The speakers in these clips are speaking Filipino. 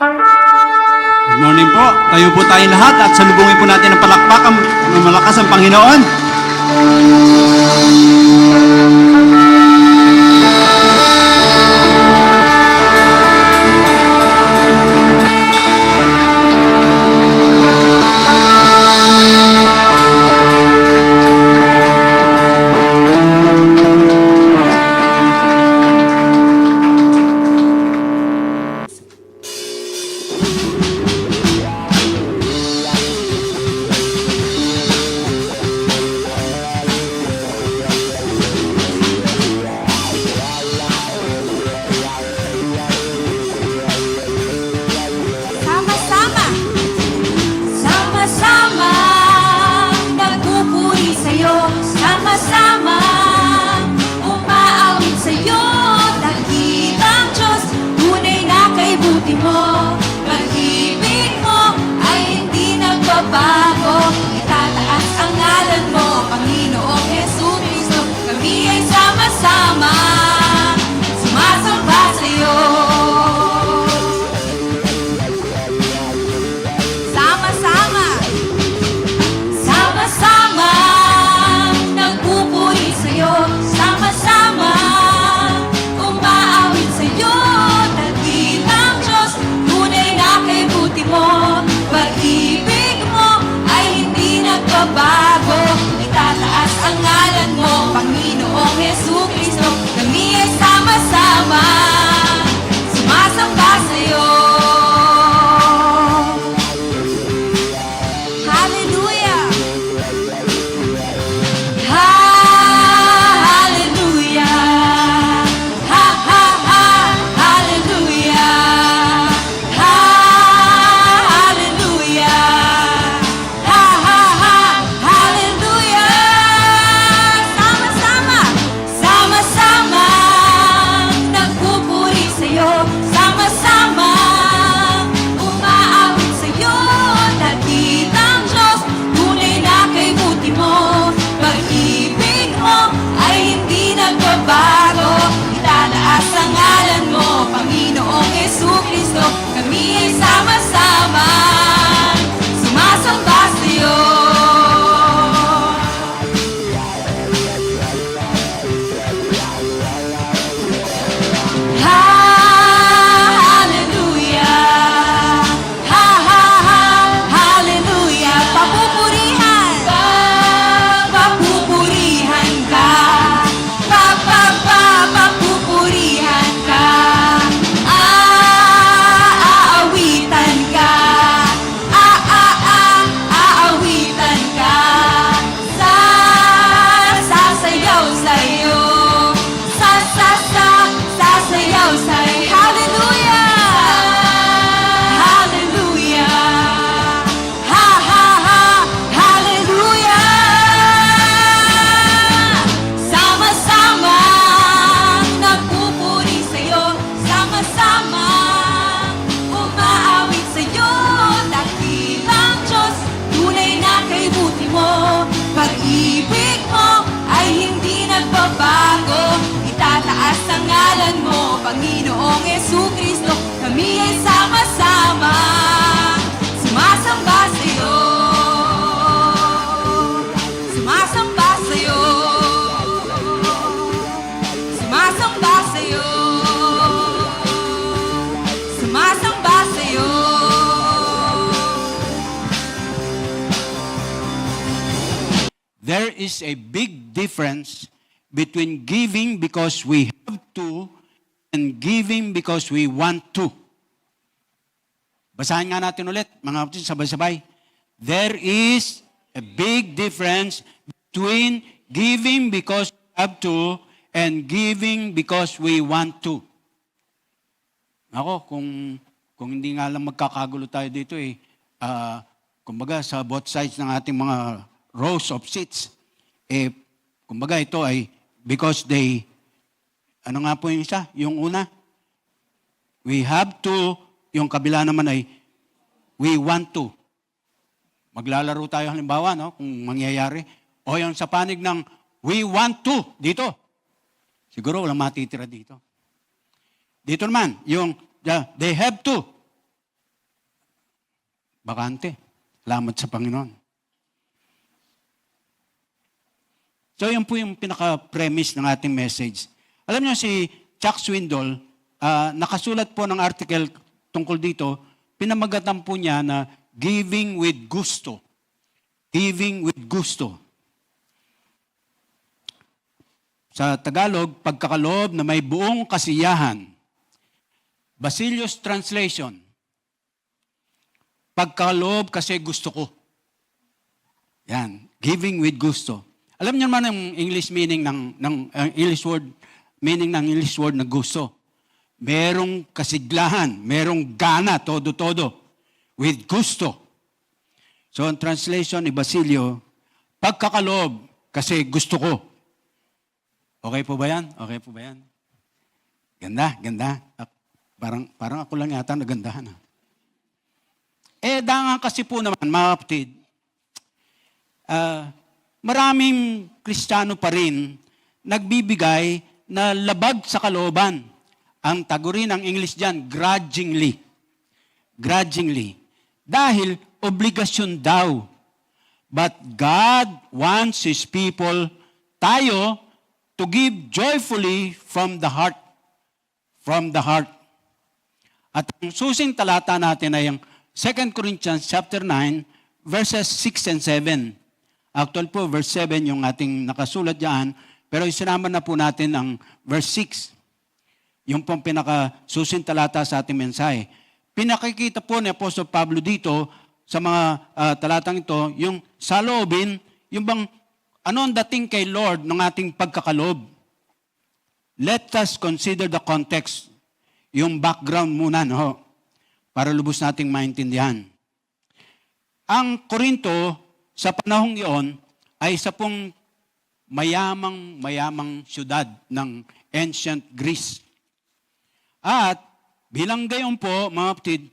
Good morning po. Tayo po tayong lahat at salubungin po natin ang palakpakan ng malakas ang Panginoon. Sama-sama, sama-sama, nagpupuri sa'yo. Sama-sama, umaawit sa'yo. Dakitang Diyos, tunay na kay buti mo. Pag-ibig mo ay hindi nagbabago. Itataas ang ngalan mo, Panginoong Jesucristo. Kami ay sama-sama, sumasamba sa'yo. Sama-sama, sama-sama, nagpupuri sa'yo. Sama-sama, umaawit sa'yo. Dakitang Diyos, tunay na kay buti mo. Pag-ibig mo ay hindi nagbabago. Itataas ang ngalan mo, Panginoong Jesucristo. Kami ay sama-sama, sumasamba sa'yo. Hallelujah! Hallelujah! Ha, ha, ha! Hallelujah! Hallelujah! Ha, ha, ha! Hallelujah! Sama-sama! Sama-sama! Nagpupuri sa'yo. Sama-sama! Umaawit sa'yo. Dakitang Diyos, tunay na kay buti mo. Pag-ibig mo ay hindi nagbabago. Itataas ang ngalan mo, Panginoong Jesucristo. Kami ay sama-sama, sumasamba sa'yo. Hallelujah! Ha, ha, ha! Hallelujah! Papupurihan! Papupurihan ka! Papupurihan ka! Aawitan ka! Aawitan ka! Sasayaw sa'yo! Sasayaw sa'yo! Hallelujah! Hallelujah! Ha, ha, ha! Hallelujah! Sama-sama, nagpupuri sa'yo. Sama-sama, umaawit sa'yo. Dakitang Diyos, tunay na kay buti mo. Pag-ibig mo ay hindi nagbabago. Itataas ang ngalan mo, Panginoong Jesucristo. Kami ay sama-sama, sumasamba sa'yo. Sumasamba sa'yo. Sumasamba sa'yo. Sumasamba sa'yo. There is a big difference between giving because we have to and giving because we want to. Basahin nga natin ulit, mga kapatid, sabay-sabay. There is a big difference between giving because we have to and giving because we want to. Ako, kung hindi nga lang magkakagulo tayo dito kumbaga sa both sides ng ating mga rows of seats, kumbaga ito ay because they, ano nga po yung isa? Yung una, we have to, yung kabila naman ay we want to. Maglalaro tayo halimbawa, no? Kung mangyayari. O yung sa panig ng we want to, dito. Siguro walang matitira dito. Dito naman, yung they have to. bakante. Salamat sa Panginoon. So, yun po yung pinaka-premise ng ating message. Alam niyo si Chuck Swindoll, nakasulat po ng article tungkol dito, pinamagatan po niya na giving with gusto. Giving with gusto. Sa Tagalog, pagkakaloob na may buong kasiyahan. Basilius Translation, pagkakaloob kasi gusto ko. Yan, giving with gusto. Alam niyo naman ang English meaning ng English word, meaning ng English word na gusto. Merong kasiglahan, merong gana, todo-todo, with gusto. So, ang translation ni Basilio, pagkakaloob kasi gusto ko. Okay po ba yan? Okay po ba yan? Ganda, ganda. Parang ako lang yata nagandahan. Dangan kasi po naman, mga kapatid, maraming Kristiyano pa rin nagbibigay na labag sa kalooban. Ang tagurin ng English dyan, grudgingly. Grudgingly. Dahil obligasyon daw. But God wants His people, tayo, to give joyfully from the heart. From the heart. At ang susing talata natin ay ang 2 Corinthians chapter 9, verses 6 and 7. Actual po, verse 7 yung ating nakasulat dyan, pero isinama na po natin ang verse 6. Yung pong pinakasusing talata sa ating mensahe. Pinakikita po ni Apostol Pablo dito sa mga talatang ito, yung saloobin, yung bang ano ang dating kay Lord ng ating pagkakaloob. Let us consider the context. Yung background muna, no? Para lubos nating maintindihan. Ang Korinto, sa panahong iyon, ay isa pong mayamang syudad ng ancient Greece. At bilang gayon po, mga kapatid,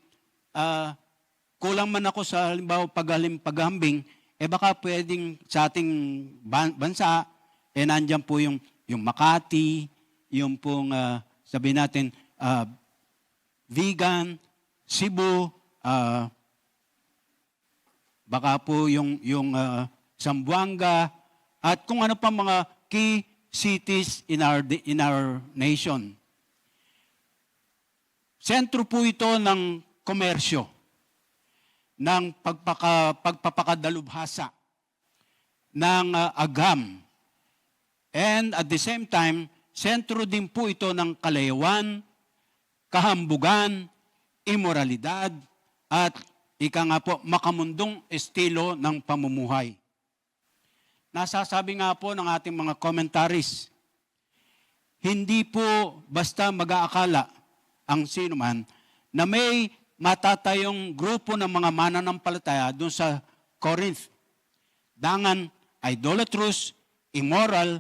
kulang man ako sa halimbawa paghahambing, baka pwedeng sa ating bansa, nandyan po yung Makati, yung pong sabihin natin, Vigan, Cebu, baka po yung Zamboanga, at kung ano pa mga key cities in our nation. Sentro po ito ng komersyo, ng pagpapakadalubhasa, ng agam. And at the same time, sentro din po ito ng kalayawan, kahambugan, imoralidad, at ika nga po, makamundong estilo ng pamumuhay. Nasasabi nga po ng ating mga commentaries, hindi po basta mag-aakala ang sino man na may matatayong grupo ng mga mananampalataya doon sa Corinth. Dangan, idolatrous, immoral,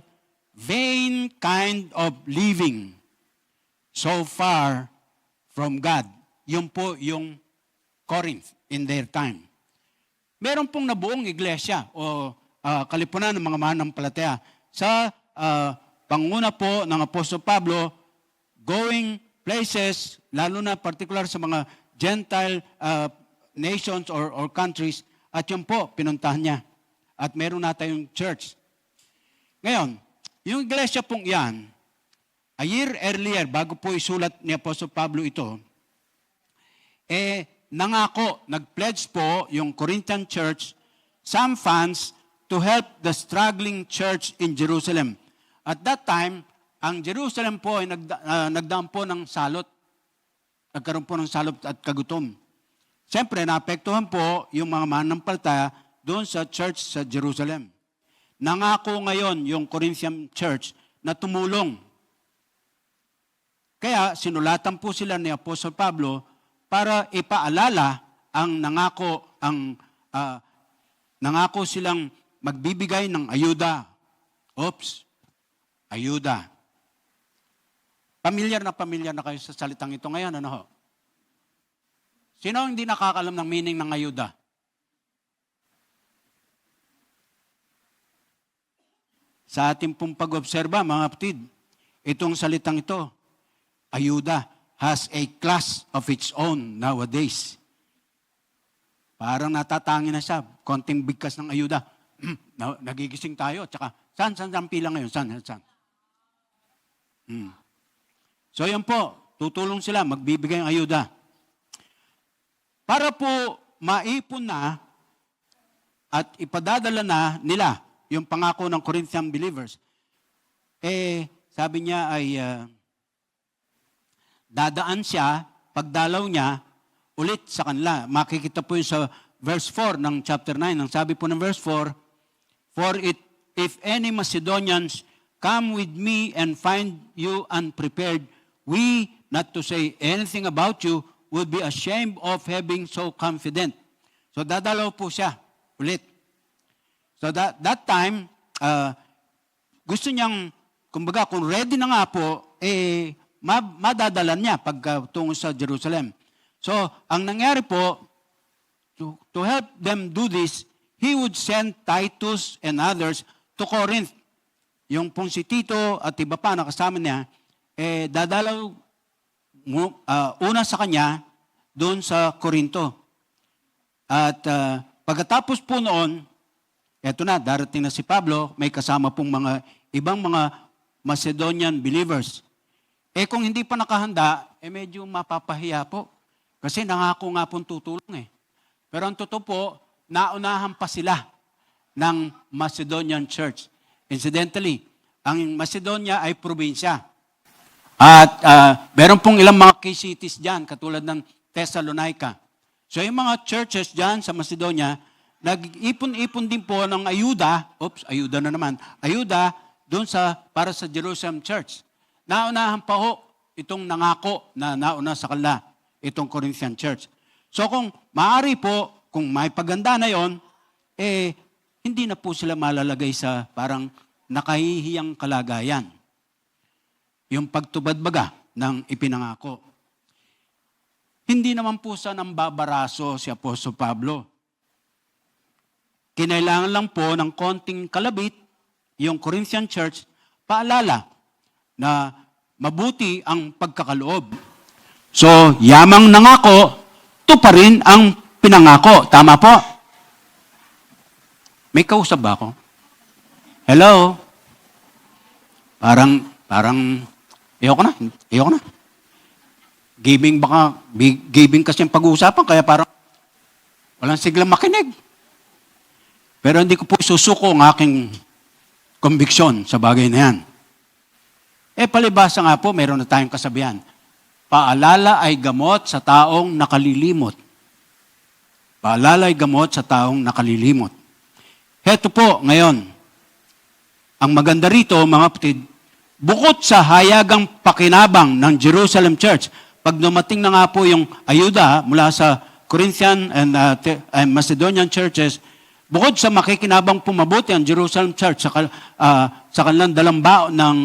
vain kind of living so far from God. Yun po yung Corinth in their time. Meron pong nabuong iglesia o kalipunan ng mga mananampalataya sa panguna po ng Apostol Pablo, going places, lalo na particular sa mga Gentile nations or countries, at yun po, pinuntahan niya. At meron na tayong church. Ngayon, yung iglesia pong yan, a year earlier, bago po isulat ni Apostol Pablo ito, nangako, nag-pledge po yung Corinthian church some funds to help the struggling church in Jerusalem. At that time, ang Jerusalem po ay nagdaan po ng salot. Nagkaroon po ng salot at kagutom. Siyempre, naapektuhan po yung mga mananampalataya doon sa church sa Jerusalem. Nangako ngayon yung Corinthian church na tumulong. Kaya sinulatan po sila ni Apostol Pablo para ipaalala ang nangako silang magbibigay ng ayuda. Ayuda. Pamilyar na kayo sa salitang ito ngayon, ano ho? Sino ang hindi nakakalam ng meaning ng ayuda? Sa ating pong pag-obserba, mga kapatid, itong salitang ito, ayuda, has a class of its own nowadays. Parang natatangi na siya. Konting bigkas ng ayuda. Nagigising tayo. Tsaka, saan ang pila ngayon? Saan? So yan po, tutulong sila, magbibigay ng ayuda. Para po maipon na at ipadadala na nila yung pangako ng Corinthian believers, sabi niya ay dadaan siya, pagdalaw niya, ulit sa kanila. Makikita po yun sa verse 4 ng chapter 9. Ang sabi po ng verse 4, For if any Macedonians come with me and find you unprepared, we, not to say anything about you, would be ashamed of having so confident. So dadalaw po siya ulit. So that time, gusto niyang, kumbaga, kung ready na nga po, madadala niya pagtungo sa Jerusalem. So, ang nangyari po, to help them do this, he would send Titus and others to Corinth. Yung pong si Tito at iba pa na kasama niya, dadalaw una sa kanya doon sa Corinto. At pagkatapos po noon, eto na, darating na si Pablo, may kasama pong ibang mga Macedonian believers. Kung hindi pa nakahanda, medyo mapapahiya po. Kasi nangako nga pong tutulong Pero ang totoo po, naunahan pa sila ng Macedonian Church. Incidentally, ang Macedonia ay probinsya. At meron pong ilang mga key cities dyan, katulad ng Thessalonica. So yung mga churches dyan sa Macedonia, nag-ipon-ipon din po ng ayuda, ayuda doon para sa Jerusalem Church. Naunahan pa ho itong nangako na nauna sa kanila, itong Corinthian Church. So kung maaari po, kung may paganda na yon, hindi na po sila malalagay sa parang nakahihiyang kalagayan. Yung pagtubad baga ng ipinangako. Hindi naman po sa nambabaraso si Apostol Pablo. Kinailangan lang po ng konting kalabit yung Corinthian Church, paalala na mabuti ang pagkakaloob. So, yamang nangako, to pa rin ang pinangako. Tama po? May kausap ba ako? Hello? Parang, ayoko na. Giving kasi yung pag-uusapan, kaya parang walang siglang makinig. Pero hindi ko po susuko ang aking conviction sa bagay na yan. Palibasa nga po, meron na tayong kasabihan. Paalala ay gamot sa taong nakalilimot. Paalala ay gamot sa taong nakalilimot. Heto po, ngayon, ang maganda rito, mga kapatid, bukod sa hayagang pakinabang ng Jerusalem Church, pag dumating na nga po yung ayuda mula sa Corinthian and Macedonian churches, bukod sa makikinabang pumabuti ang Jerusalem Church sa kanilang dalambao ng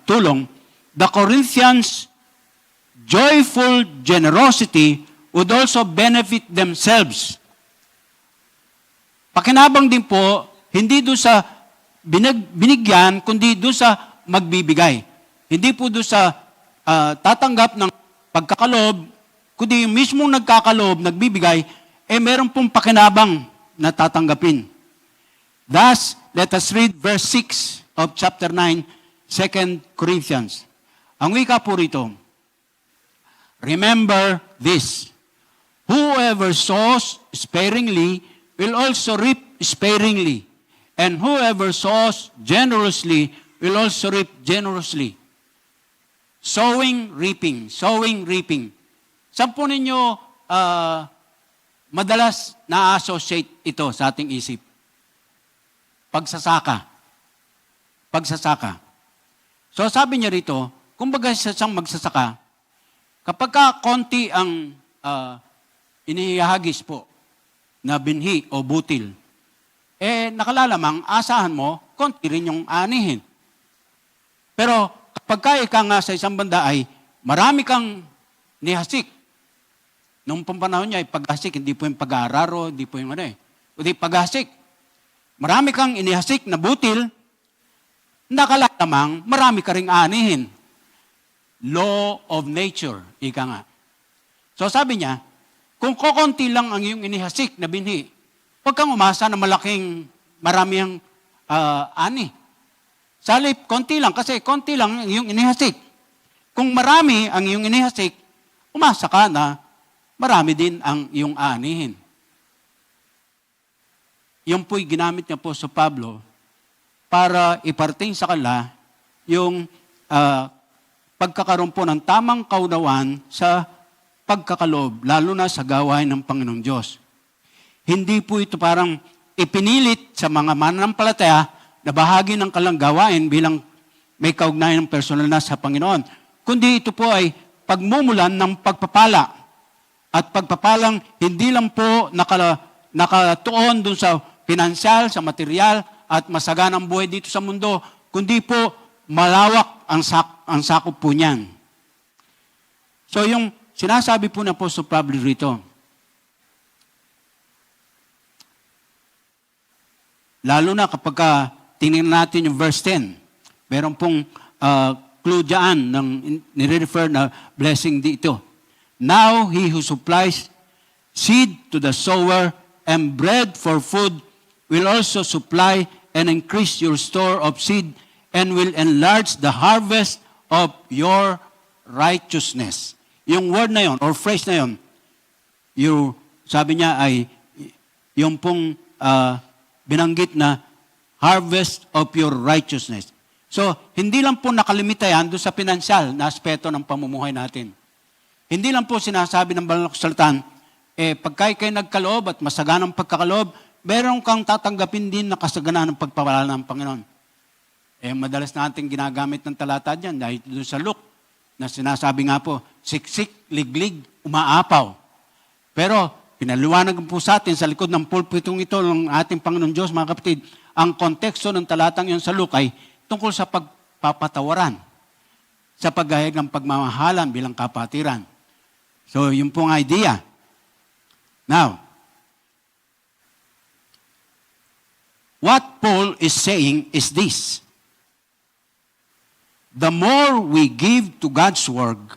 tulong, the Corinthians' joyful generosity would also benefit themselves. Pakinabang din po, hindi doon sa binigyan, kundi doon sa magbibigay. Hindi po doon sa tatanggap ng pagkakalob, kundi yung mismong nagkakalob, nagbibigay, meron pong pakinabang na tatanggapin. Thus, let us read verse 6 of chapter 9, 2 Corinthians. Ang wika po rito, remember this, whoever sows sparingly will also reap sparingly, and whoever sows generously will also reap generously. Sowing, reaping. Sowing, reaping. Saan po ninyo madalas na-associate ito sa ating isip? Pagsasaka. Pagsasaka. So sabi niya rito, kumbaga sa isang magsasaka, kapag ka konti ang inihahagis po na binhi o butil, nakalalamang asahan mo, konti rin yung anihin. Pero kapag ka nga sa isang banda ay marami kang nihasik. Nung panahon niya ay paghasik, hindi po yung pag-aararo, hindi po yung kundi paghasik. Marami kang inihasik na butil, nakalalamang marami ka ring anihin. Law of nature, ika nga. So sabi niya, Kung kokonti lang ang iyong inihasik na binhi, huwag kang umasa na marami ang ani. Salip, konti lang, kasi konti lang ang iyong inihasik. Kung marami ang iyong inihasik, umasa ka na marami din ang iyong aanihin. Yung po'y ginamit niya po sa Pablo para iparting sa kanila yung pagkakaroon po ng tamang kaunawan sa pagkakaloob, lalo na sa gawain ng Panginoong Diyos. Hindi po ito parang ipinilit sa mga mananampalataya na bahagi ng kalang gawain bilang may kaugnayan ng personal na sa Panginoon. Kundi ito po ay pagmumulan ng pagpapala. At pagpapalang hindi lang po nakatuon dun sa pinansyal, sa material, at masaganang buhay dito sa mundo, kundi po malawak ang sakop po niyan. So yung sinasabi po na Apostle Pablo rito, lalo na kapag tingnan natin yung verse 10, meron pong clue dyan ng nire-refer na blessing dito. Now, he who supplies seed to the sower and bread for food will also supply and increase your store of seed and will enlarge the harvest of your righteousness. Yung word na yon or phrase na yon, sabi niya ay yung pong binanggit na harvest of your righteousness. So, hindi lang po nakalimita yan doon sa pinansyal na aspeto ng pamumuhay natin. Hindi lang po sinasabi ng banal na kasulatan, pagka kayo nagkaloob at masaganang pagkakaloob, meron kang tatanggapin din na kasaganaan ng pagpapala ng Panginoon. Madalas natin ginagamit ng talata dyan dahil doon sa Luke na sinasabi nga po, siksik, liglig, umaapaw. Pero, pinaliwanag po sa atin sa likod ng pulpitong ito ng ating Panginoon Diyos, mga kapatid, ang konteksto ng talatang yun sa Luke ay tungkol sa pagpapatawaran, sa paghahayag ng pagmamahalan bilang kapatiran. So, yun pong idea. Now, what Paul is saying is this. The more we give to God's work,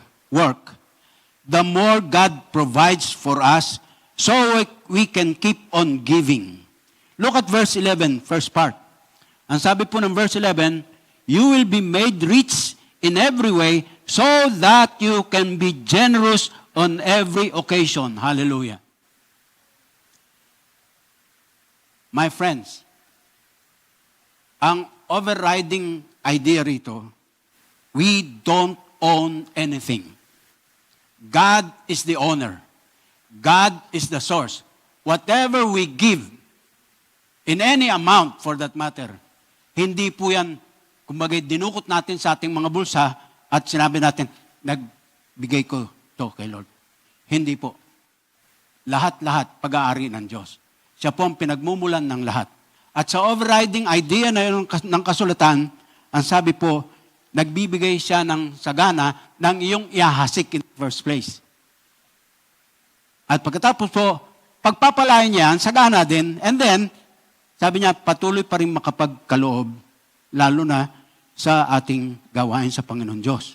the more God provides for us so we can keep on giving. Look at verse 11, first part. Ang sabi po ng verse 11, you will be made rich in every way so that you can be generous on every occasion. Hallelujah. My friends, ang overriding idea rito, we don't own anything. God is the owner. God is the source. Whatever we give, in any amount for that matter, hindi po yan, kumbaga dinukot natin sa ating mga bulsa at sinabi natin, nagbigay ko to kay Lord. Hindi po. Lahat-lahat pag-aari ng Diyos. Siya po ang pinagmumulan ng lahat. At sa overriding idea na yun ng kasulatan, ang sabi po, nagbibigay siya ng sagana ng iyong ihahasik in the first place. At pagkatapos po, pagpapalain niya, sagana din, and then, sabi niya, patuloy pa rin makapagkaloob, lalo na sa ating gawain sa Panginoon Diyos.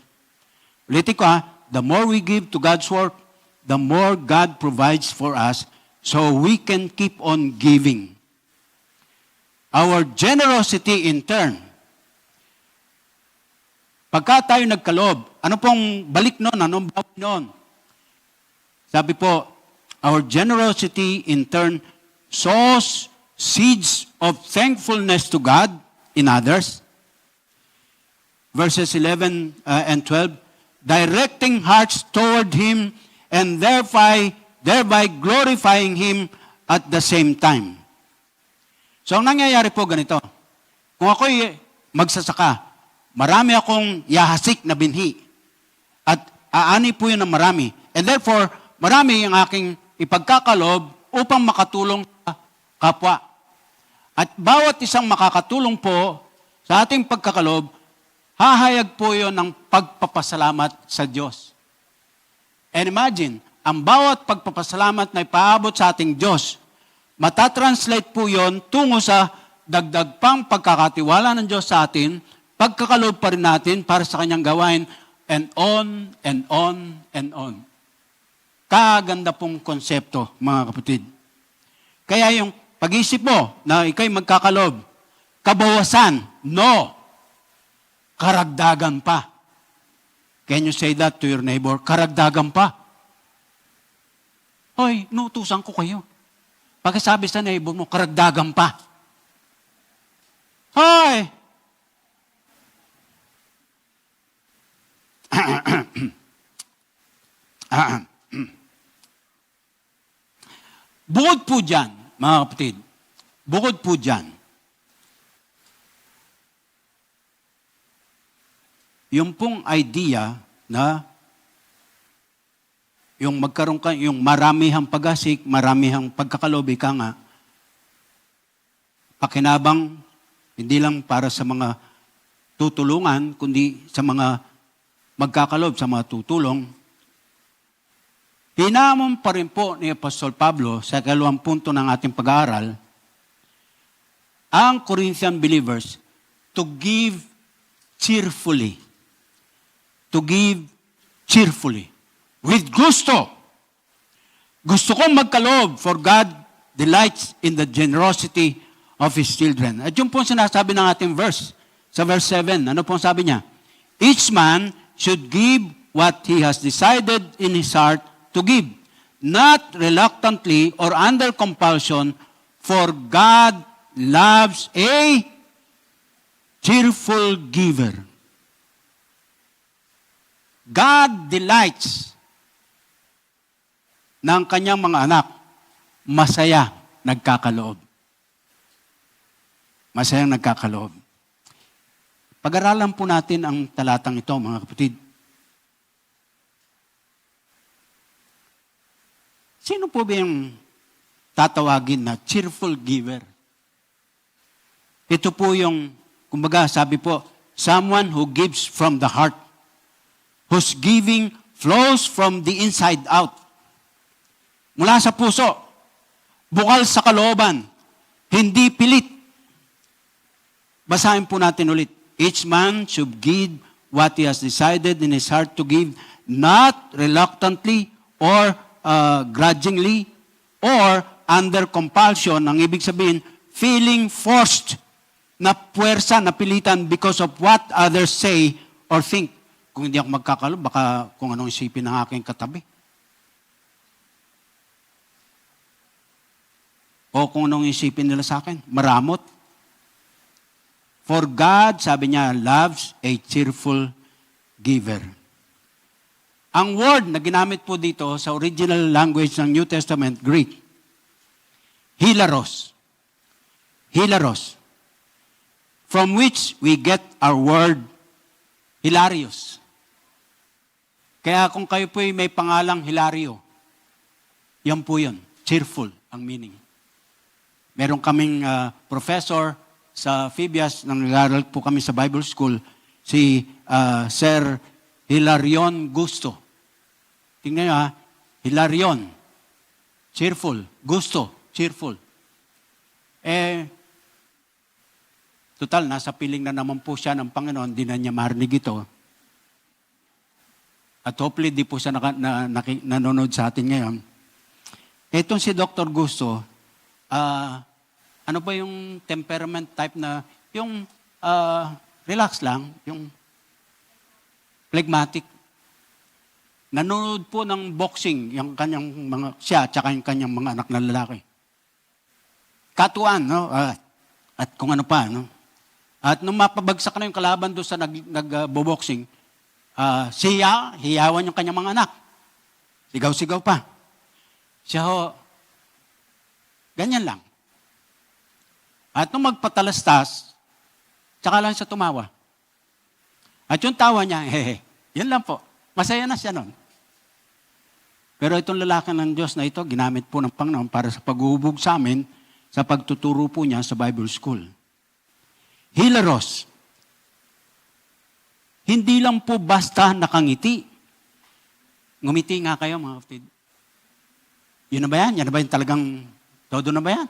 Ulitin ko the more we give to God's work, the more God provides for us so we can keep on giving. Our generosity in turn, pagka tayo nagkaloob, ano pong balik noon? Anong bawat noon? Sabi po, our generosity in turn sows seeds of thankfulness to God in others. Verses 11 and 12, directing hearts toward Him and thereby glorifying Him at the same time. So, ang nangyayari po ganito. Kung ako'y magsasaka, marami akong yahasik na binhi. At aani po yun ng marami. And therefore, marami yung aking ipagkakalob upang makatulong sa kapwa. At bawat isang makakatulong po sa ating pagkakalob, hahayag po yun ng pagpapasalamat sa Diyos. And imagine, ang bawat pagpapasalamat na ipaabot sa ating Diyos, matatranslate po yon tungo sa dagdag pang pagkakatiwala ng Diyos sa atin, pagkakaloob pa rin natin para sa kanyang gawain, and on and on and on. Kaganda pong konsepto, mga kapatid. Kaya yung pag-isip mo na ikaw'y magkakalob, kabawasan, no. Karagdagan pa. Can you say that to your neighbor? Karagdagan pa. Hoy, nutusan ko kayo. Pagkasabi sa neighbor mo, karagdagan pa. Hoy! Bukod po dyan, mga kapatid, bukod po dyan, yung pong idea na yung magkaroon ka, yung maramihang pag-asik, maramihang pagkakalobi ka nga, pakinabang, hindi lang para sa mga tutulungan, kundi sa mga magkakalob, sa mga tutulong. Hinamon pa rin po ni Apostol Pablo sa ikalawang punto ng ating pag-aaral, ang Corinthian believers to give cheerfully. To give cheerfully. With gusto. Gusto kong magkaloob, for God delights in the generosity of His children. At yun po sinasabi ng ating verse, sa verse 7. Ano po sabi niya? Each man should give what he has decided in his heart to give, not reluctantly or under compulsion, for God loves a cheerful giver. God delights ng kanyang mga anak, masaya nagkakaloob. Masayang nagkakaloob. Pag-aralan po natin ang talatang ito, mga kapatid. Sino po ba yung tatawagin na cheerful giver? Ito po yung, kumbaga sabi po, someone who gives from the heart, whose giving flows from the inside out. Mula sa puso, bukal sa kalooban, hindi pilit. Basahin po natin ulit. Each man should give what he has decided in his heart to give, not reluctantly or grudgingly or under compulsion. Ang ibig sabihin, feeling forced, na puwersa, napilitan because of what others say or think. Kung hindi ako magkakalob, baka kung anong isipin ng aking katabi. O kung anong isipin nila sa akin, maramot. For God, sabi niya, loves a cheerful giver. Ang word na ginamit po dito sa original language ng New Testament, Greek, hilaros. Hilaros. From which we get our word, hilarious. Kaya kung kayo po may pangalang Hilario, yan po yun, cheerful ang meaning. Meron kaming professor sa Phibias, nang nag-aaral po kami sa Bible School, si Sir Hilarion Gusto. Tingnan nyo Hilarion, cheerful, gusto, cheerful. Total, nasa piling na naman po siya ng Panginoon, di na niya marinig ito. At hopefully, di po siya nanonood sa atin ngayon. Itong si Dr. Gusto, ano ba yung temperament type na, yung relax lang, yung phlegmatic. Nanonood po ng boxing, yung kanyang siya, tsaka yung kanyang mga anak na lalaki. Katuan, no? At kung ano pa, no? At nung mapabagsak na yung kalaban doon sa nagbo-boxing, hiyawan yung kanyang mga anak. Sigaw-sigaw pa. Siya ho, ganyan lang. At nung magpatalastas, tsaka lang siya tumawa. At yung tawa niya, yan lang po. Masaya na siya nun. Pero itong lalaki ng Diyos na ito, ginamit po ng Panginoon para sa pag-uhubog sa amin, sa pagtuturo po niya sa Bible School. Hilaros. Hindi lang po basta nakangiti. Ngumiti nga kayo, mga kapatid. Yun na ba yan? Yan na ba yung talagang todo na ba yan?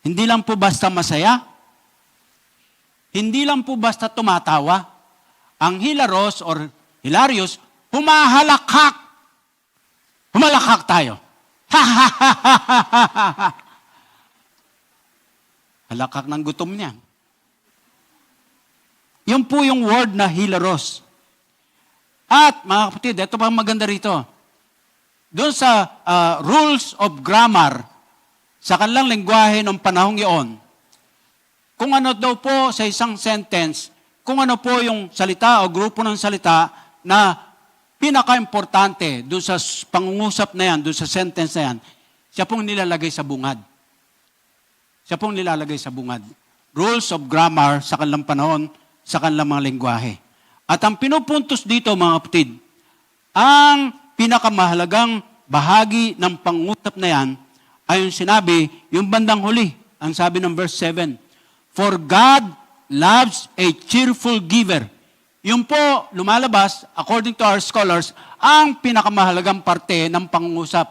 Hindi lang po basta masaya. Hindi lang po basta tumatawa. Ang hilaros or hilarious, humahalakhak. Tumalakak tayo. Halakak ng gutom niya. Yun po yung word na hilaros. At mga kapatid, ito pa maganda rito. Doon sa rules of grammar, sa kanilang lengguwahe ng panahong iyon, kung ano daw po sa isang sentence, kung ano po yung salita o grupo ng salita na pinaka-importante doon sa pangungusap na yan, doon sa sentence na yan, siya pong nilalagay sa bungad. Siya pong nilalagay sa bungad. Rules of grammar sa kanilang panahon, sa kanilang mga lengguwahe. At ang pinupuntos dito, mga kapatid, ang pinakamahalagang bahagi ng pangungusap na yan ay yung sinabi, yung bandang huli, ang sabi ng verse 7, "For God loves a cheerful giver." Yung po, lumalabas, according to our scholars, ang pinakamahalagang parte ng pangungusap.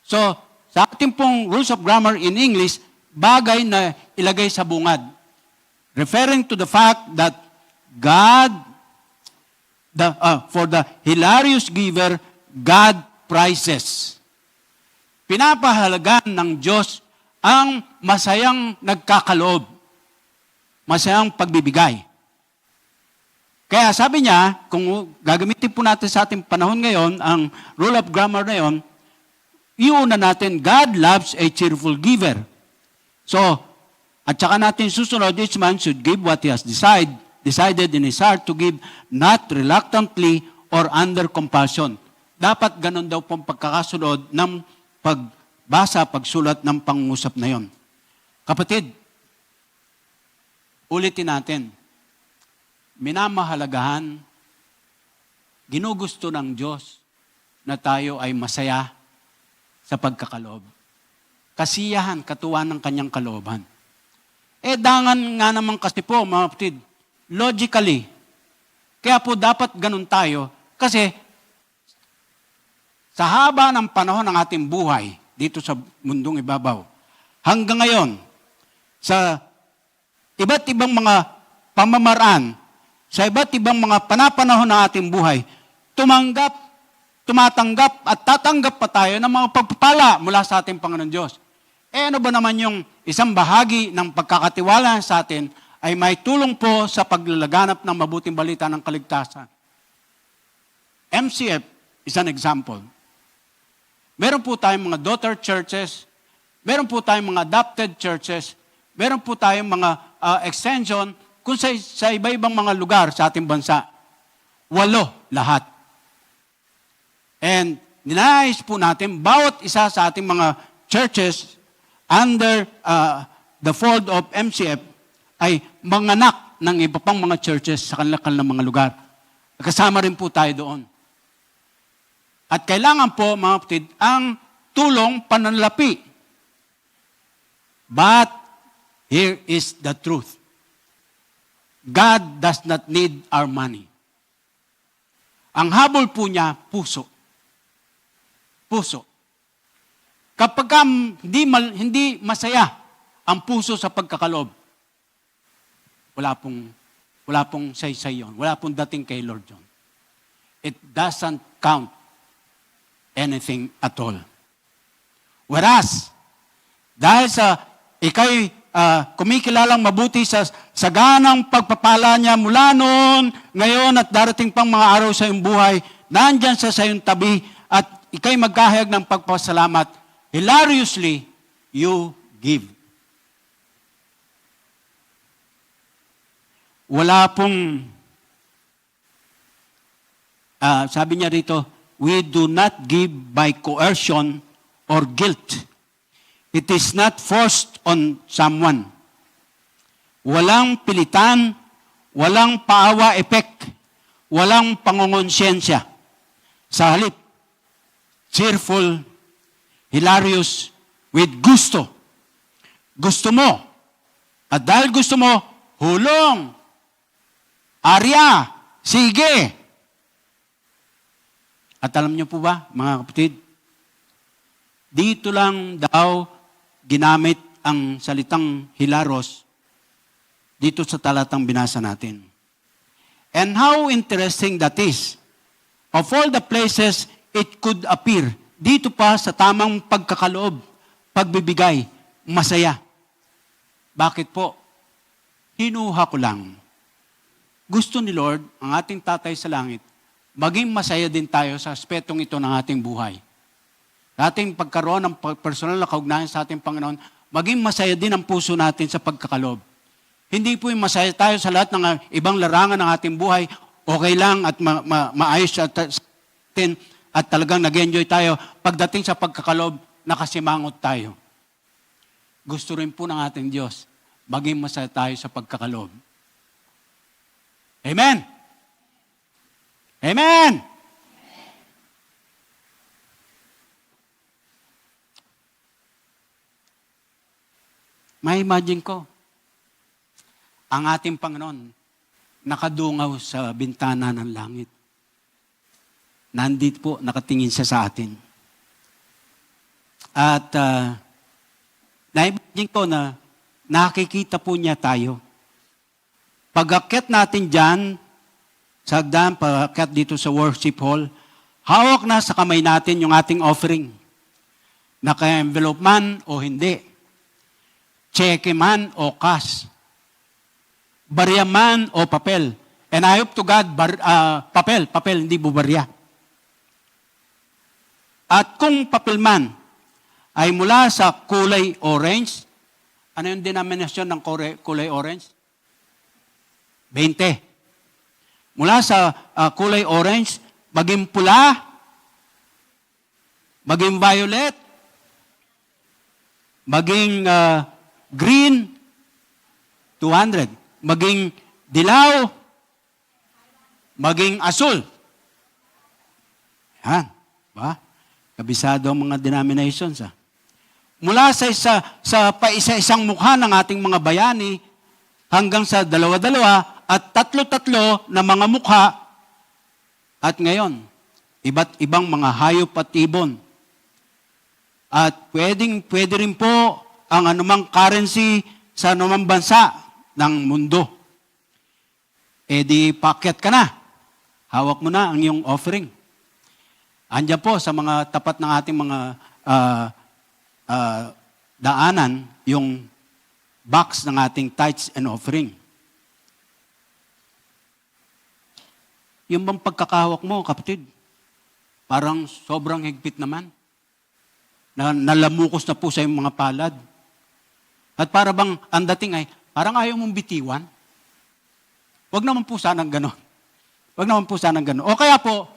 So, sa ating pong rules of grammar in English, bagay na ilagay sa bungad. Referring to the fact that God, for the hilarious giver, God prizes. Pinapahalagan ng Diyos ang masayang nagkakaloob, masayang pagbibigay. Kaya sabi niya, kung gagamitin po natin sa ating panahon ngayon, ang rule of grammar na yon, iuna natin, God loves a cheerful giver. So, at saka natin susunod, each man should give what he has decided in his heart to give, not reluctantly or under compulsion. Dapat ganun daw pong pagkakasunod ng pagbasa, pagsulat ng pangungusap na yon. Kapatid, ulitin natin. Minamahalagahan, ginugusto ng Diyos na tayo ay masaya sa pagkakaloob. Kasiyahan, katuwa ng kanyang kalooban. Dangan nga naman kasi po, mga kapatid, logically, kaya po dapat ganun tayo, kasi sa haba ng panahon ng ating buhay, dito sa mundong ibabaw, hanggang ngayon, sa iba't ibang mga pamamaraan, sa iba't ibang mga panapanahon ng ating buhay, tumatanggap at tatanggap pa tayo ng mga pagpapala mula sa ating Panginoon Diyos. Ano ba naman yung isang bahagi ng pagkakatiwala sa atin ay may tulong po sa paglalaganap ng mabuting balita ng kaligtasan. MCF is an example. Meron po tayong mga daughter churches, meron po tayong mga adopted churches, meron po tayong mga extension kung sa iba-ibang mga lugar sa ating bansa. 8 lahat. And ninais po natin, bawat isa sa ating mga churches under the fold of MCF ay manganak ng iba pang mga churches sa kanilang mga lugar. Kasama rin po tayo doon. At kailangan po, mga kapatid, ang tulong pananalapi. But here is the truth. God does not need our money. Ang habol po niya, puso. Puso. Kapag hindi masaya ang puso sa pagkakaloob, wala pong say-say yun. Wala pong dating kay Lord John. It doesn't count anything at all. Whereas, dahil sa ikay kumikilalang mabuti sa saganang pagpapala niya mula noon, ngayon at darating pang mga araw sa iyong buhay, nandyan sa iyong tabi at ikay magkahayag ng pagpasalamat, hilariously, you give. Wala pong, sabi niya rito, we do not give by coercion or guilt. It is not forced on someone. Walang pilitan, walang paawa effect, walang pangongonsensya. Sa halip, cheerful, hilarious, with gusto. Gusto mo. At dahil gusto mo, hulong, arya, sige. At alam niyo po ba, mga kapatid, dito lang daw ginamit ang salitang hilaros dito sa talatang binasa natin. And how interesting that is. Of all the places it could appear, dito pa sa tamang pagkakaloob, pagbibigay, masaya. Bakit po? Hinuha ko lang. Gusto ni Lord, ang ating tatay sa langit, maging masaya din tayo sa aspetong ito ng ating buhay. Ating pagkaroon ng personal na kaugnayan sa ating Panginoon, maging masaya din ang puso natin sa pagkakaloob. Hindi po yung masaya tayo sa lahat ng ibang larangan ng ating buhay, okay lang at maayos at talagang nag-enjoy tayo. Pagdating sa pagkakaloob, nakasimangot tayo. Gusto rin po ng ating Diyos, maging masaya tayo sa pagkakaloob. Amen! Amen! May-imagine ko, ang ating Panginoon, nakadungaw sa bintana ng langit. Nandito po, nakatingin siya sa atin. At na-imagine ko na nakikita po niya tayo. Pag-akyat natin dyan, sa hagdan, pag-akyat dito sa worship hall, hawak na sa kamay natin yung ating offering. Naka-envelope man o hindi. Cheque man o cash. Barya man o papel. And I hope to God, papel, hindi bubarya. At kung papel man ay mula sa kulay orange, ano yung denominasyon ng kulay orange? 20. Mula sa kulay orange, maging pula, maging violet, maging green, 200. Maging dilaw, maging asul. Yan. Ba? Kabisado ang mga denominations. Mula sa paisa-isang mukha ng ating mga bayani hanggang sa dalawa-dalawa at tatlo-tatlo na mga mukha. At ngayon, iba't ibang mga hayop at ibon. At pwede rin po ang anumang currency sa anumang bansa ng mundo. E di packet ka na. Hawak mo na ang iyong offering. Andiyan po sa mga tapat ng ating mga daanan, yung box ng ating tithes and offering. Yung bang pagkakahawak mo, kapatid, parang sobrang higpit naman. Nalamukos na po sa iyong mga palad. At para bang ang dating ay, parang ayaw mong bitiwan. Huwag naman po sanang gano'n. Huwag naman po sanang gano'n. O kaya po,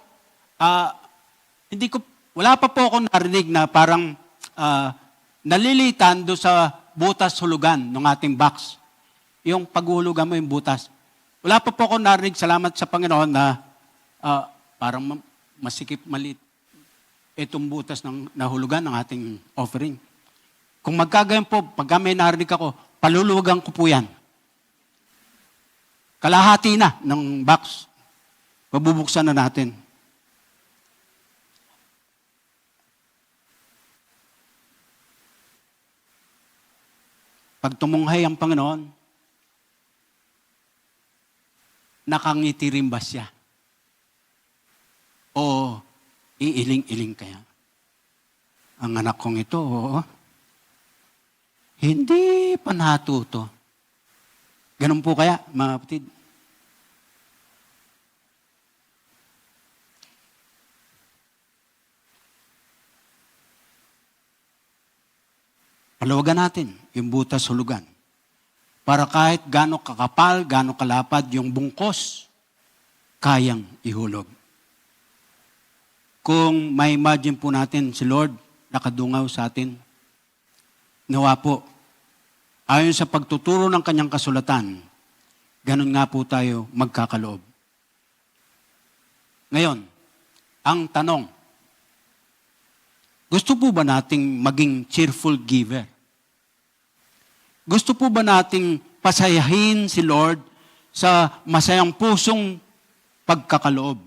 wala pa po ako narinig na parang nalilitan do sa butas hulugan ng ating box. Yung paghuhulugan mo yung butas. Wala pa po ako narinig, salamat sa Panginoon, na parang masikip maliit itong butas ng nahulugan ng ating offering. Kung magkagayon po, pagka may narinig ako, paluluwagan ko po yan. Kalahati na ng box. Pabubuksan na natin. Pag tumunghay ang Panginoon, nakangiti rin ba siya? O iiling-iling kaya? Ang anak kong ito, hindi pa natuto. Ganun po kaya, mga kapatid? Palawagan natin yung butas hulugan. Para kahit gaano kakapal, gaano kalapad yung bungkos, kayang ihulog. Kung may imagine po natin si Lord nakadungaw sa atin, nawa po, ayon sa pagtuturo ng kanyang kasulatan, ganun nga po tayo magkakaloob. Ngayon, ang tanong, gusto po ba nating maging cheerful giver? Gusto po ba nating pasayahin si Lord sa masayang pusong pagkakaloob?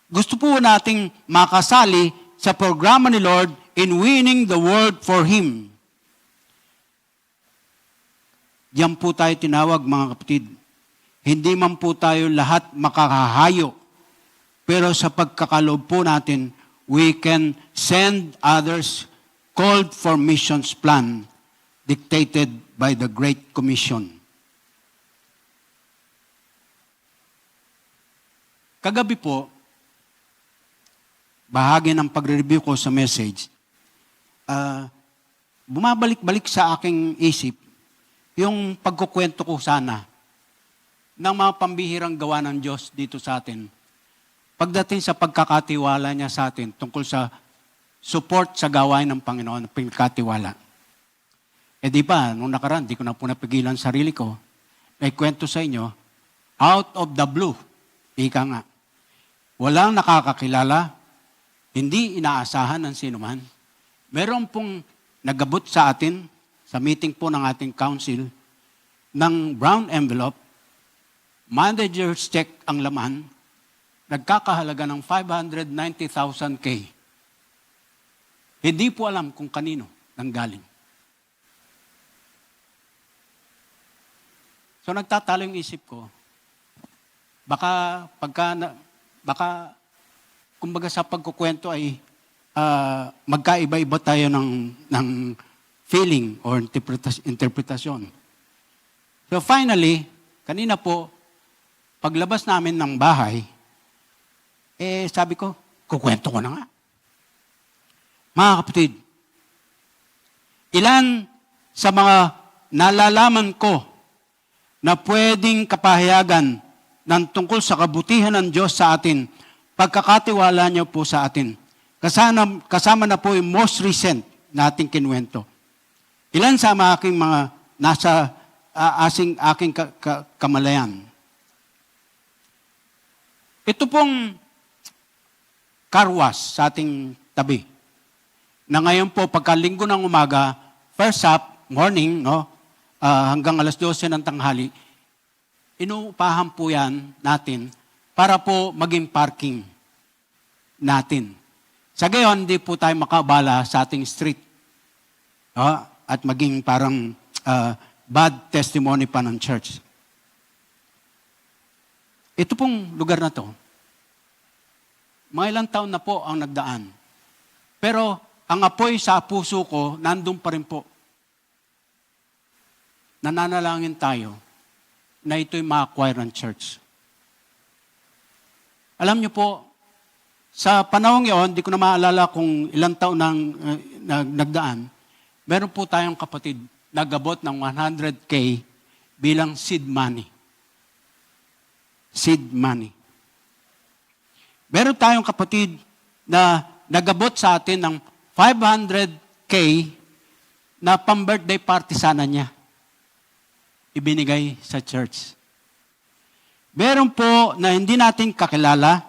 Gusto po ba nating makasali sa programa ni Lord in winning the world for Him? Diyan po tayo tinawag, mga kapatid. Hindi man po tayo lahat makakahayo. Pero sa pagkakaloob po natin, we can send others called for missions plan dictated by the Great Commission. Kagabi po, bahagi ng pagre-review ko sa message, bumabalik-balik sa aking isip yung pagkukwento ko sana ng mga pambihirang gawa ng Diyos dito sa atin. Pagdating sa pagkakatiwala niya sa atin tungkol sa support sa gawain ng Panginoon, pagkakatiwala. Di ba, nung nakaraan, di ko na po napigilan sarili ko, may kwento sa inyo, out of the blue, ika nga. Walang nakakakilala, hindi inaasahan ng sinuman. Meron pong nagabot sa atin, sa meeting po ng ating council, ng brown envelope, manager's check ang laman, nagkakahalaga ng 590,000 K. Hindi po alam kung kanino nanggaling. So nagtatalo yung isip ko, baka kumbaga sa pagkukwento ay magkaiba-iba tayo ng feeling or interpretasyon. So finally, kanina po, paglabas namin ng bahay, sabi ko, kukwento ko na nga. Mga kapatid, ilan sa mga nalalaman ko na pwedeng kapahayagan ng tungkol sa kabutihan ng Diyos sa atin, pagkakatiwala niyo po sa atin. Kasama na po yung most recent na ating kinuwento. Ilan sa aking mga nasa aking kamalayan. Ito pong car wash sa ating tabi. Na ngayon po, pagkalinggo ng umaga, first up, morning, hanggang alas 12 ng tanghali, inuupahan po yan natin para po maging parking natin. Sa gayon, hindi po tayo makabala sa ating street. At maging parang bad testimony pa ng church. Ito pong lugar na to, mga ilang taon na po ang nagdaan. Pero ang apoy sa puso ko, nandun pa rin po. Nananalangin tayo na ito'y ma-acquire ng church. Alam niyo po, sa panahon yon, di ko na maalala kung ilang taon nang nagdaan, meron po tayong kapatid nagabot ng 100K bilang seed money. Seed money. Meron tayong kapatid na nagabot sa atin ng 500K na pang-birthday party sana niya. Ibinigay sa church. Meron po na hindi natin kakilala,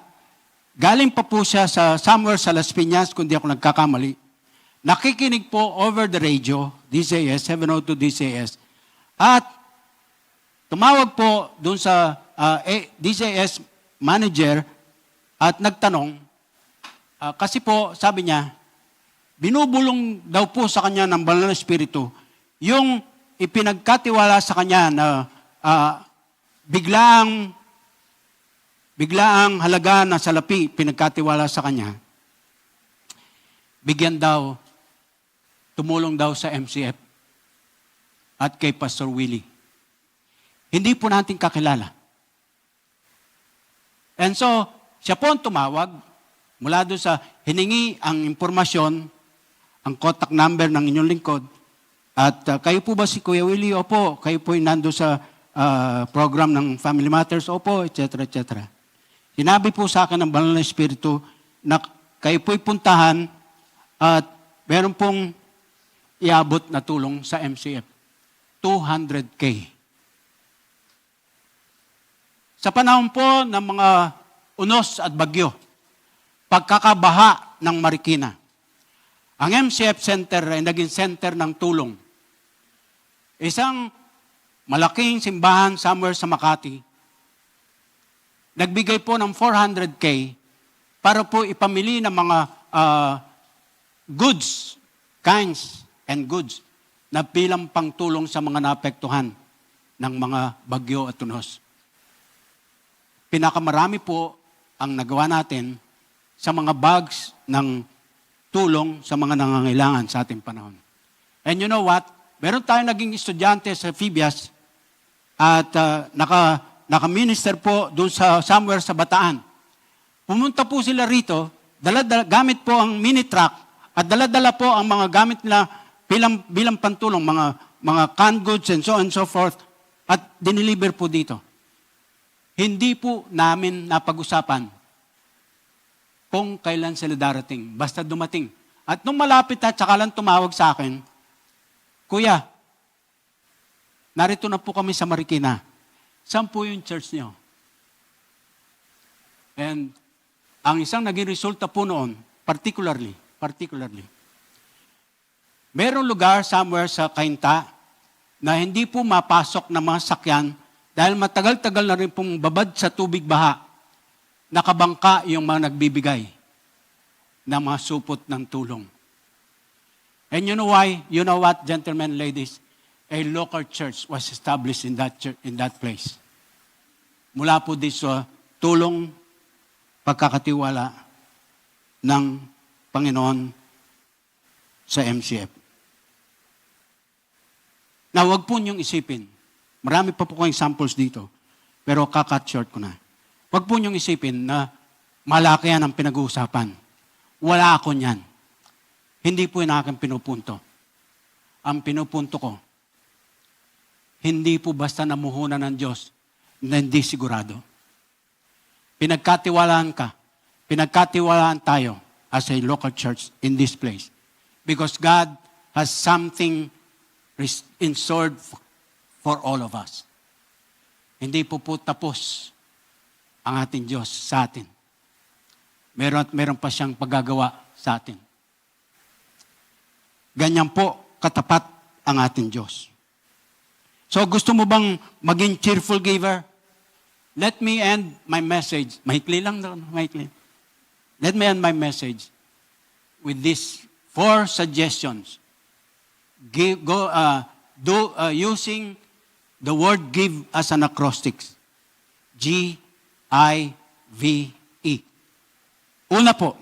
galing pa po siya sa somewhere sa Las Piñas, kung di ako nagkakamali. Nakikinig po over the radio, DCS, 702 DCS. At tumawag po dun sa DCS manager at nagtanong, kasi po sabi niya, binubulong daw po sa kanya ng Banal na Espiritu yung ipinagkatiwala sa kanya na biglaang halaga na salapi pinagkatiwala sa kanya. Bigyan daw, tumulong daw sa MCF at kay Pastor Willie. Hindi po natin kakilala. And so, siya po ang tumawag mula doon sa hiningi ang impormasyon, ang contact number ng inyong lingkod. At kayo po ba si Kuya Willie? Opo. Kayo po nando sa program ng Family Matters? Opo, etc. etc. Sinabi po sa akin ng Banal na Espiritu na kayo po'y puntahan at meron pong iabot na tulong sa MCF. 200K. Sa panahon po ng mga unos at bagyo, pagkakabaha ng Marikina, ang MCF Center ay naging center ng tulong. Isang malaking simbahan somewhere sa Makati, nagbigay po ng 400K para po ipamili ng mga goods, kinds and goods na bilang pangtulong sa mga naapektuhan ng mga bagyo at unos. Pinakamarami po ang nagawa natin sa mga bags ng tulong sa mga nangangailangan sa ating panahon. And you know what? Meron tayong naging estudyante sa Phibias at naka-minister po doon sa somewhere sa Bataan. Pumunta po sila rito, gamit po ang mini truck at dala-dala po ang mga gamit nila bilang pantulong, mga canned goods and so on and so forth, at diniliver po dito. Hindi po namin napag-usapan kung kailan sila darating. Basta dumating. At nung malapit at saka lang tumawag sa akin, Kuya, narito na po kami sa Marikina. Saan po yung church niyo? And ang isang naging resulta po noon, particularly, merong lugar somewhere sa Cainta na hindi po mapasok ng mga sakyan dahil matagal-tagal na rin pong babad sa tubig baha, nakabangka yung mga nagbibigay ng mga supot ng tulong. And you know why? You know what, gentlemen, ladies? A local church was established in that place. Mula po dito sa tulong pagkakatiwala ng Panginoon sa MCF. Na huwag po niyong isipin. Marami pa po kong examples dito. Pero kakat short ko na. Huwag po niyong isipin na malaki yan ang pinag-uusapan. Wala ako niyan. Hindi po yung aking pinupunto. Ang pinupunto ko, hindi po basta namuhunan ng Diyos na hindi sigurado. Pinagkatiwalaan ka. Pinagkatiwalaan tayo as a local church in this place. Because God has something in store for all of us. Hindi po tapos ang ating Diyos sa atin. Meron pa siyang paggagawa sa atin. Ganyan po katapat ang ating Diyos. So gusto mo bang maging cheerful giver? Let me end my message. Mahikli lang doon, mahikli. Let me end my message with these 4 suggestions. Using the word give as an acrostics. G-I-V-E. Una po,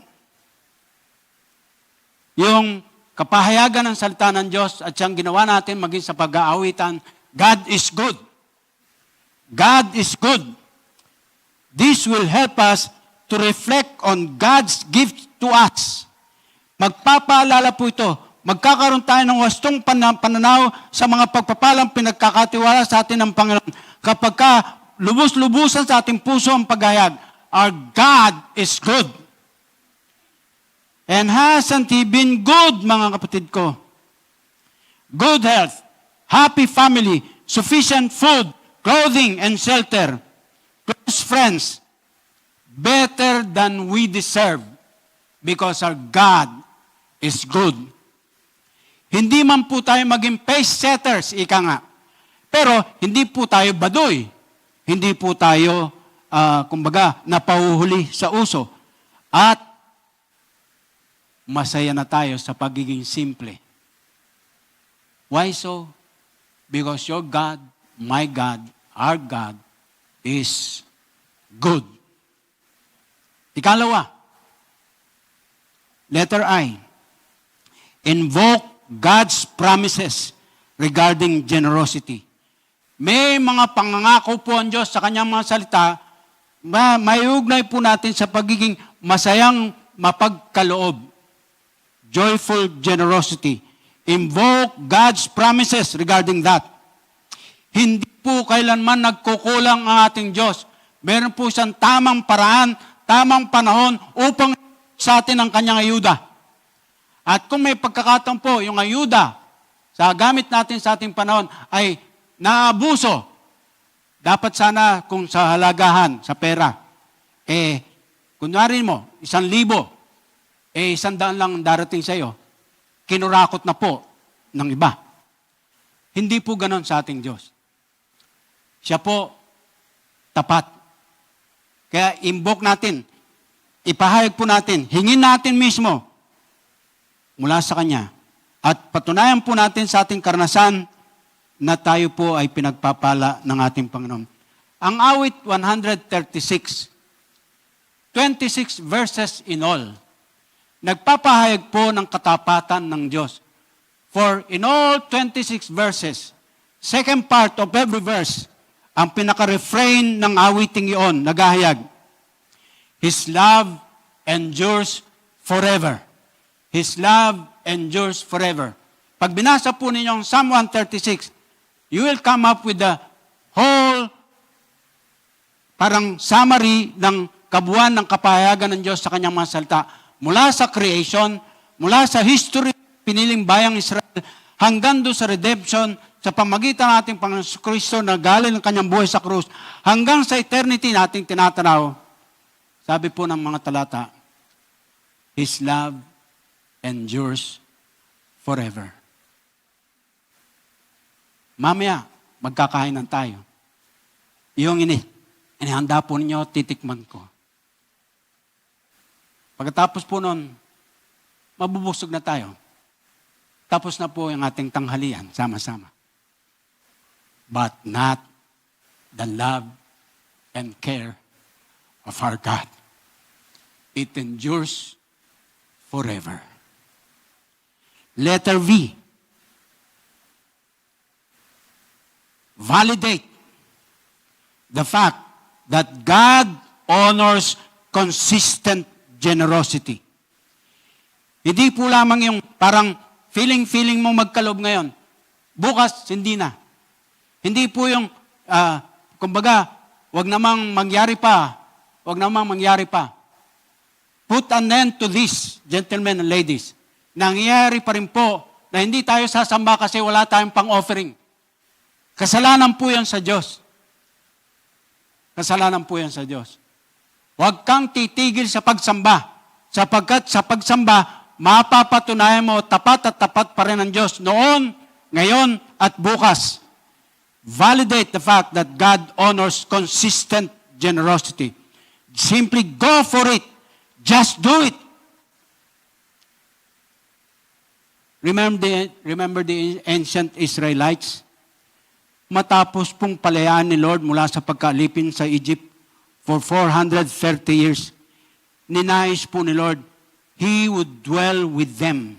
yung kapahayagan ng salita ng Diyos at siyang ginawa natin maging sa pag-aawitan, God is good. God is good. This will help us to reflect on God's gift to us. Magpapaalala po ito. Magkakaroon tayo ng wastong pananaw sa mga pagpapalang pinagkakatiwala sa atin ng Panginoon. Kapag lubos-lubusan sa ating puso ang paghayag, our God is good. And hasn't He been good, mga kapatid ko? Good health, happy family, sufficient food, clothing, and shelter, close friends, better than we deserve, because our God is good. Hindi man po tayo maging pace setters, ika nga. Pero hindi po tayo baduy. Hindi po tayo, kumbaga, napahuhuli sa uso. At masaya na tayo sa pagiging simple. Why so? Because your God, my God, our God is good. Ikalawa, letter I, invoke God's promises regarding generosity. May mga pangangako po ang Diyos sa kanyang mga salita, may ugnay po natin sa pagiging masayang mapagkaloob. Joyful generosity. Invoke God's promises regarding that. Hindi po kailanman nagkukulang ang ating Diyos. Meron po siyang tamang paraan, tamang panahon upang sa atin ang kanyang ayuda. At kung may pagkakataon po, yung ayuda sa gamit natin sa ating panahon ay naabuso, dapat sana kung sa halagahan, sa pera, kunwari mo, 1,000, 100 lang darating sa iyo, kinurakot na po ng iba. Hindi po ganon sa ating Diyos. Siya po tapat. Kaya invoke natin, ipahayag po natin, hingin natin mismo mula sa Kanya. At patunayan po natin sa ating karanasan na tayo po ay pinagpapala ng ating Panginoon. Ang awit 136, 26 verses in all. Nagpapahayag po ng katapatan ng Diyos. For in all 26 verses, second part of every verse, ang pinaka-refrain ng awiting iyon, naghahayag, His love endures forever. His love endures forever. Pag binasa po ninyo ang Psalm 136, you will come up with the whole parang summary ng kabuuan ng kapahayagan ng Diyos sa kanyang mga salita. Mula sa creation, mula sa history piniling bayang Israel, hanggang doon sa redemption, sa pamagitan ng ating Panginoon Kristo na galing ng kanyang buhay sa krus, hanggang sa eternity nating tinatanaw. Sabi po ng mga talata, His love endures forever. Mamaya, magkakainan tayo. Yung inihanda po ninyo, titikman ko. Pagkatapos po nun, mabubusog na tayo. Tapos na po yung ating tanghalian, sama-sama. But not the love and care of our God. It endures forever. Letter V. Validate the fact that God honors consistent generosity. Hindi po lamang yung parang feeling mo magkaloob ngayon. Bukas, hindi na. Hindi po yung, kumbaga, wag namang mangyari pa. Put an end to this, gentlemen and ladies. Nangyayari pa rin po na hindi tayo sasamba kasi wala tayong pang-offering. Kasalanan po yan sa Diyos. Huwag kang titigil sa pagsamba. Sapagkat sa pagsamba, mapapatunayan mo tapat at tapat pa rin ang Diyos noon, ngayon, at bukas. Validate the fact that God honors consistent generosity. Simply go for it. Just do it. Remember the ancient Israelites? Matapos pong palayaan ni Lord mula sa pagkalipin sa Egypt for 430 years, ninais po ni Lord, He would dwell with them.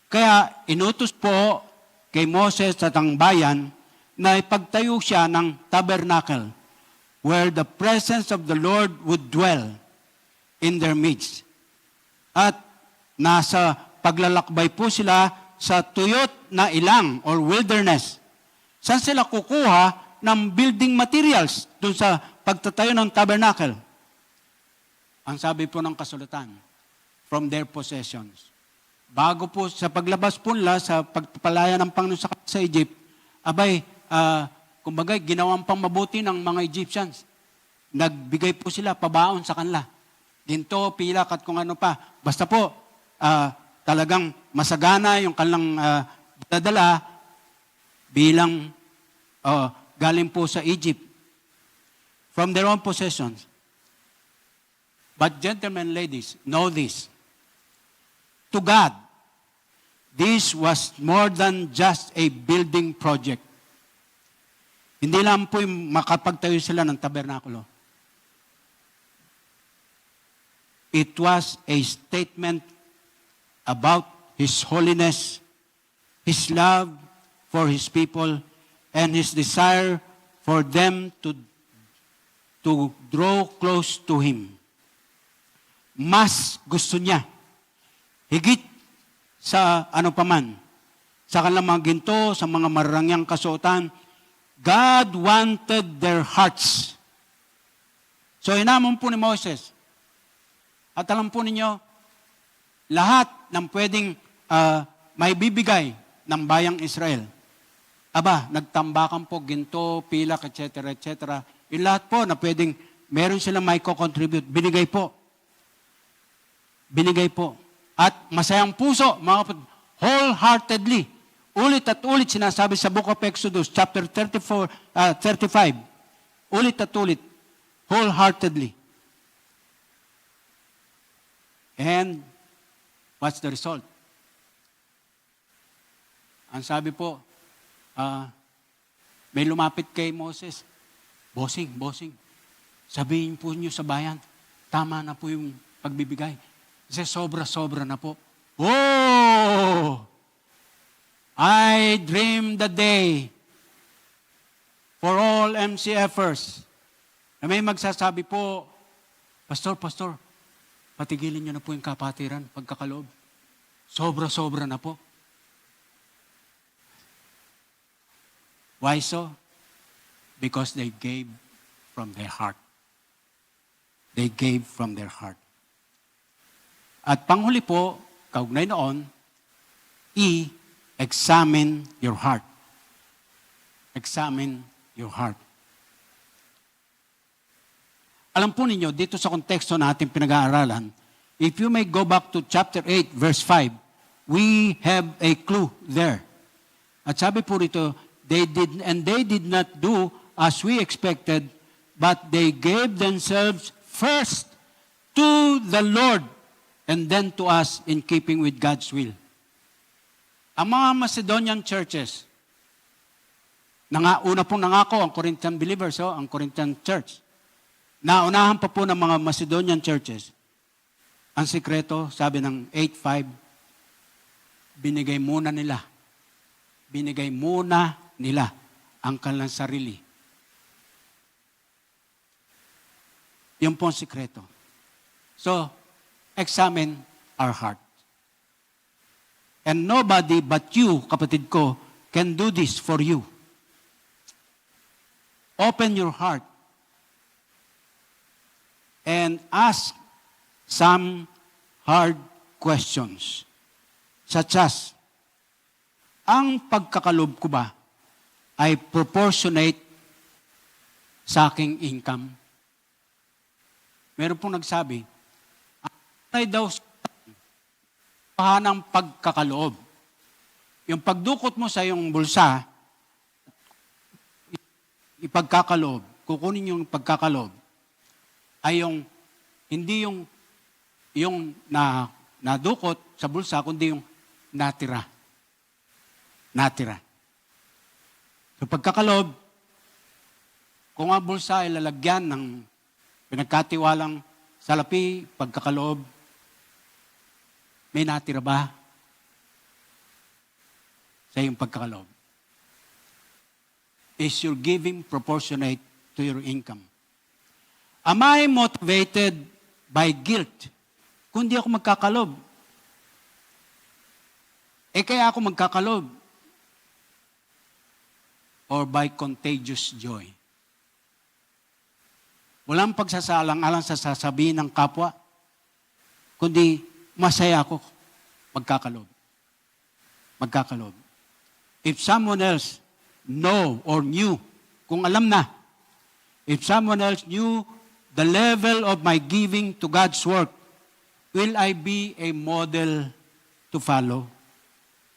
Kaya inutos po kay Moses at ang bayan na ipagtayo siya ng tabernacle where the presence of the Lord would dwell in their midst. At nasa paglalakbay po sila sa tuyot na ilang or wilderness. Saan sila kukuha ng building materials dun sa pagtatayo ng tabernacle? Ang sabi po ng kasulatan, from their possessions. Bago po sa paglabas po nila sa pagpapalaya ng Panginoon sa Egypt, kumbaga, ginawang pang mabuti ng mga Egyptians. Nagbigay po sila pabaon sa kanila. Ginto, pilak at kung ano pa. Basta po, talagang masagana yung kanilang dadala bilang galing po sa Egypt. From their own possessions. But gentlemen, ladies, know this. To God, this was more than just a building project. Hindi lang po yung makapagtayo sila ng tabernakulo. It was a statement about His holiness, His love for His people, and His desire for them to draw close to Him. Mas gusto niya, higit sa ano paman, sa kanilang mga ginto, sa mga mararangyang kasuotan, God wanted their hearts. So hinamon po ni Moses. At alam po ninyo, lahat ng pwedeng may bibigay ng bayang Israel. Nagtambakan po, ginto, pilak, etc., etc. Yung lahat po na pwedeng meron silang may co-contribute. Binigay po. At masayang puso, mga kapatid, wholeheartedly. Ulit at ulit sinasabi sa Book of Exodus, chapter 35. Ulit at ulit, wholeheartedly. And what's the result? Ang sabi po, may lumapit kay Moses, Bossing, sabihin po niyo sa bayan, tama na po yung pagbibigay. Kasi sobra-sobra na po. Oh! I dream the day for all MCFers na may magsasabi po, Pastor, patigilin niyo na po yung kapatiran, pagkakaloob. Sobra-sobra na po. Why so? Because they gave from their heart. They gave from their heart. At panghuli po, kaugnay noon, examine your heart. Examine your heart. Alam po ninyo, dito sa konteksto na ating pinag-aaralan, if you may go back to chapter 8, verse 5, we have a clue there. At sabi po rito, they did not do as we expected, but they gave themselves first to the Lord and then to us in keeping with God's will. Ang mga Macedonian churches, una pong nangako ang Corinthian believers, ang Corinthian church. Naunahan pa po ng mga Macedonian churches. Ang sikreto, sabi ng 8.5, binigay muna nila ang kanilang sarili. Yun po ang sikreto. So, examine our heart. And nobody but you, kapatid ko, can do this for you. Open your heart and ask some hard questions. Such as, ang pagkakalob ko ba ay proportionate sa aking income? Meron pong nagsabi, ay daw ng pagkakaloob. Yung pagdukot mo sa iyong bulsa, ipagkakaloob, kukunin yung pagkakaloob, ay hindi yung nadukot sa bulsa, kundi yung natira. Natira. So pagkakaloob, kung ang bulsa ay lalagyan ng pinagkatiwalang salapi, pagkakaloob, may natira ba sa iyong pagkakaloob? Is your giving proportionate to your income? Am I motivated by guilt? Kung di ako magkakalob. Kaya ako magkakalob. Or by contagious joy? Walang pagsasalang-alang sa sasabihin ng kapwa, kundi masaya ako magkakalob. Magkakalob. If someone else know or knew, kung alam na, if someone else knew the level of my giving to God's work, will I be a model to follow?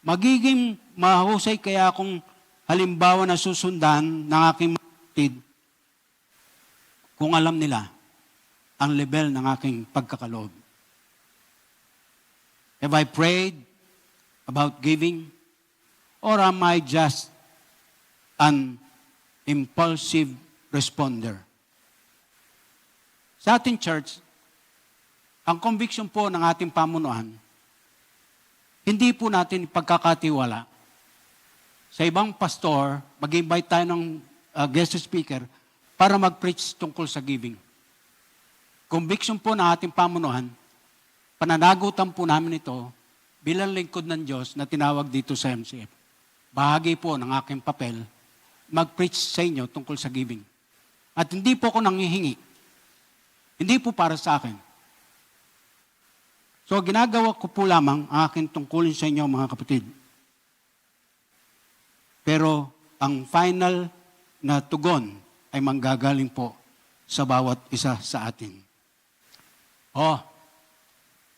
Magiging mahusay kaya akong halimbawa na susundan ng aking mga kapatid kung alam nila ang level ng aking pagkakaloob. Have I prayed about giving? Or am I just an impulsive responder? Sa ating church, ang conviction po ng ating pamunuan, hindi po natin ipagkakatiwala sa ibang pastor, mag-invite tayo ng guest speaker para mag-preach tungkol sa giving. Conviction po ng ating pamunuan, pananagutan po namin ito bilang lingkod ng Diyos na tinawag dito sa MCF. Bahagi po ng aking papel, mag-preach sa inyo tungkol sa giving. At hindi po ako nanghihingi. Hindi po para sa akin. So ginagawa ko po lamang ang aking tungkulin sa inyo mga kapatid. Pero ang final na tugon ay manggagaling po sa bawat isa sa atin.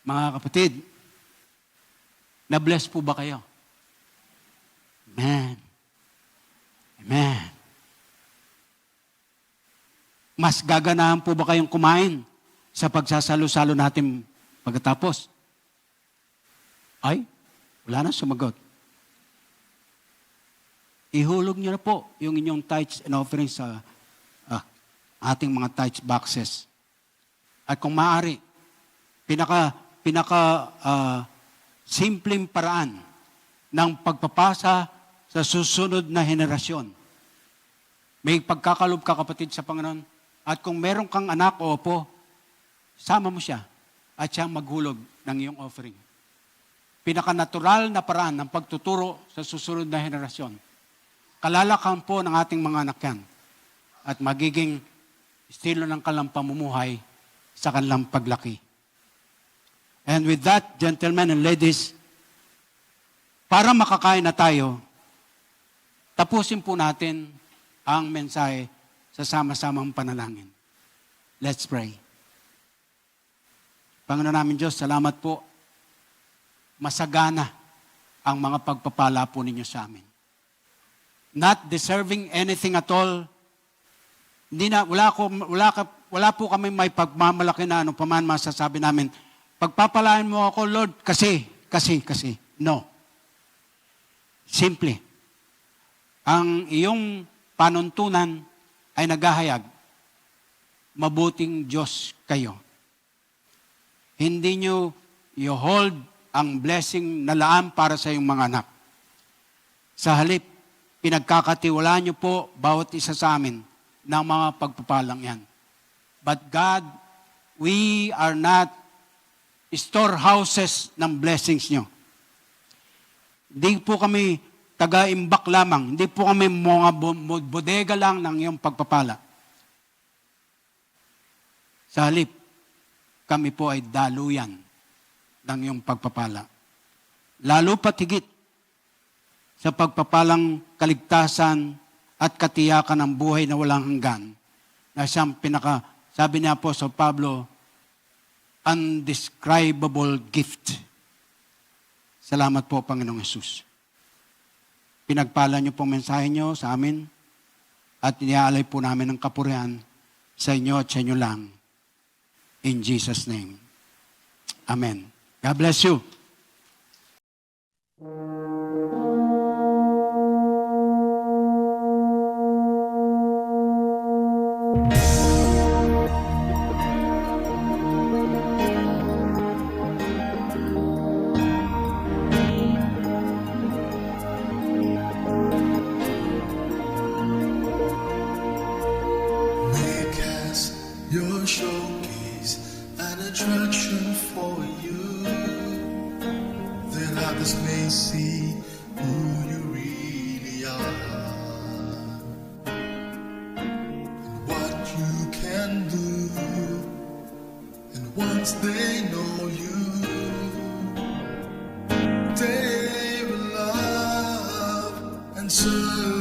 Mga kapatid, na-bless po ba kayo? Amen. Amen. Mas gaganahan po ba kayong kumain sa pagsasalo-salo natin pagkatapos? Ay, wala na sumagot. Ihulog niyo na po yung inyong tithes and offerings sa ating mga tithes boxes. At kung maaari, simpleng paraan ng pagpapasa sa susunod na henerasyon. May pagkakalob ka, kapatid, sa Panginoon. At kung meron kang anak o apo, sama mo siya at siyang maghulog ng iyong offering. Pinaka-natural na paraan ng pagtuturo sa susunod na henerasyon. Kalalakan po ng ating mga anak yan at magiging estilo ng kanilang pamumuhay sa kanilang paglaki. And with that, gentlemen and ladies, para makakain na tayo, tapusin po natin ang mensahe sa sama-samang panalangin. Let's pray. Panginoon namin Diyos, salamat po. Masagana ang mga pagpapala po ninyo sa amin. Not deserving anything at all. Wala po kami may pagmamalaki na ano paman masasabi namin. Pagpapalaan mo ako, Lord, kasi. No. Simple. Ang iyong panuntunan ay naghahayag. Mabuting Diyos kayo. Hindi nyo hold ang blessing na laan para sa iyong mga anak. Sa halip, pinagkakatiwalaan nyo po bawat isa sa amin ng mga pagpapalang yan. But God, we are not storehouses ng blessings nyo. Hindi po kami taga-imbak lamang. Hindi po kami mga bodega lang ng iyong pagpapala. Sa halip, kami po ay daluyan ng iyong pagpapala. Lalo pat higit sa pagpapalang kaligtasan at katiyakan ng buhay na walang hanggan, na siyang sabi ni Apostol Pablo, undescribable gift. Salamat po, Panginoong Hesus. Pinagpala niyo pong mensahe niyo sa amin at iniaalay po namin ang kapurihan sa inyo at sa inyo lang. In Jesus' name. Amen. God bless you. Make us your showcase, an attraction for you, that others may see who you really are, and what you can do. And once they know you, they will love and serve